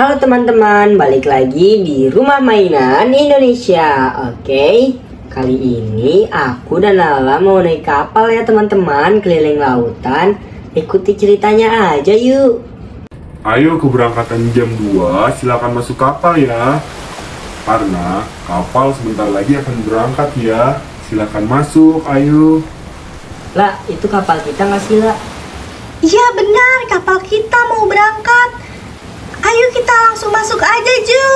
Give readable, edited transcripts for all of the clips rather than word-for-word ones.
Halo teman-teman, balik lagi di Rumah Mainan Indonesia. Oke, kali ini aku dan Lala mau naik kapal ya teman-teman, keliling lautan. Ikuti ceritanya aja yuk. Ayo keberangkatan jam 2, silakan masuk kapal ya. Karena kapal sebentar lagi akan berangkat ya. Silakan masuk, ayo. Lah, itu kapal kita nggak sih, La? Iya benar, kapal kita mau berangkat. Ayo kita langsung masuk aja, Ju.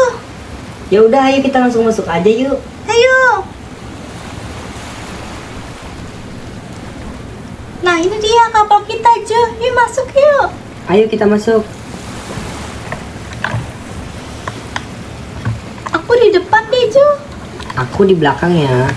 Ya udah, ayo kita langsung masuk aja yuk. Ayo. Nah ini dia kapal kita, Ju. Yuk masuk yuk. Ayo kita masuk. Aku di depan deh, Ju. Aku di belakang ya.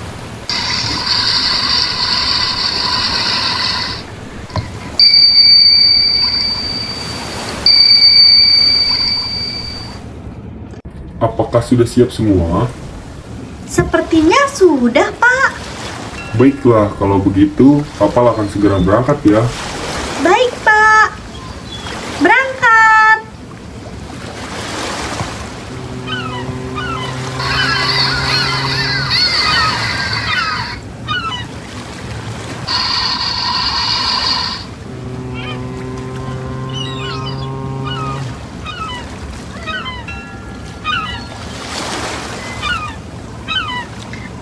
Apakah sudah siap semua? Sepertinya sudah, Pak. Baiklah, kalau begitu kapal akan segera berangkat ya. Baik, Pak. Berangkat.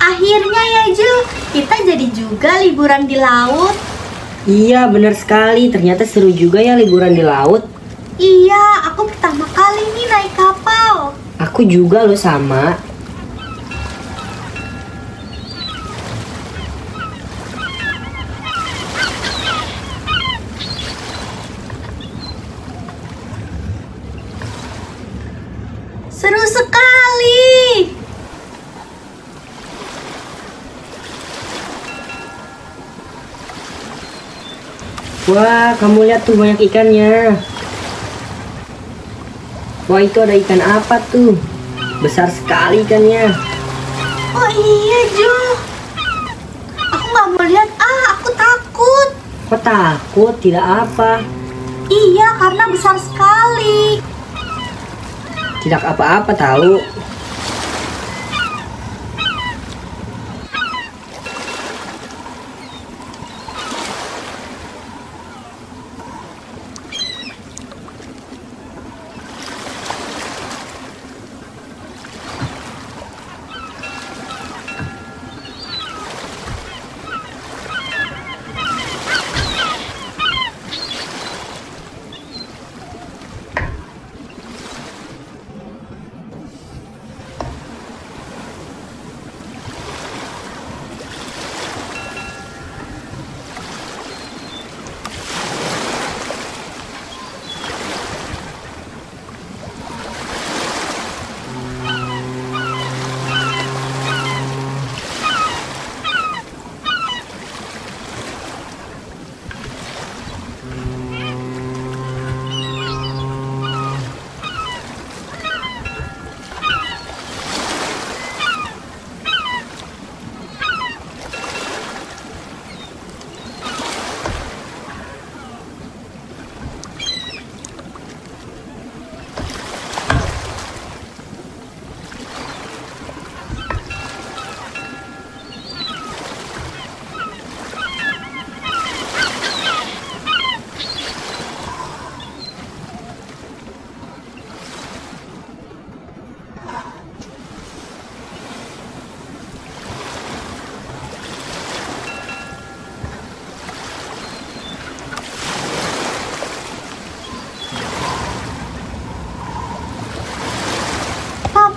Akhirnya ya, Ju, kita jadi juga liburan di laut. Iya, benar sekali. Ternyata seru juga ya liburan di laut. Iya, aku pertama kali nih naik kapal. Aku juga loh sama. Seru sekali. Wah, kamu lihat tuh banyak ikannya. Wah, itu ada ikan apa tuh? Besar sekali ikannya. Oh iya, Ju. Aku nggak mau lihat. Aku takut. Kok takut? Tidak apa. Iya, karena besar sekali. Tidak apa-apa tahu.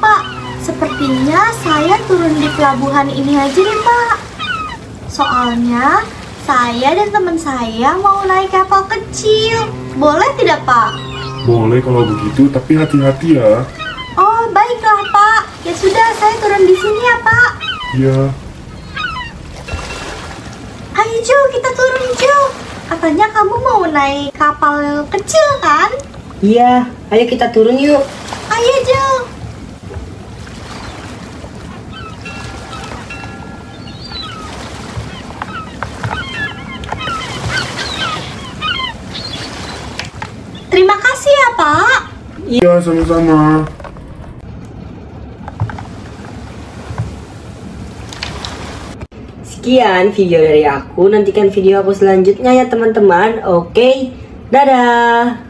Pak, sepertinya saya turun di pelabuhan ini aja deh, Pak. Soalnya saya dan teman saya mau naik kapal kecil. Boleh tidak, Pak? Boleh kalau begitu, tapi hati-hati ya. Oh, baiklah, Pak. Ya sudah, saya turun di sini ya, Pak. Iya. Ayo, Ju, kita turun, Ju. Katanya kamu mau naik kapal kecil, kan? Iya, ayo kita turun yuk. Ayo, Ju. Terima kasih ya, Pak. Iya, sama-sama. Sekian video dari aku, nantikan video aku selanjutnya ya teman-teman. Oke, dadah.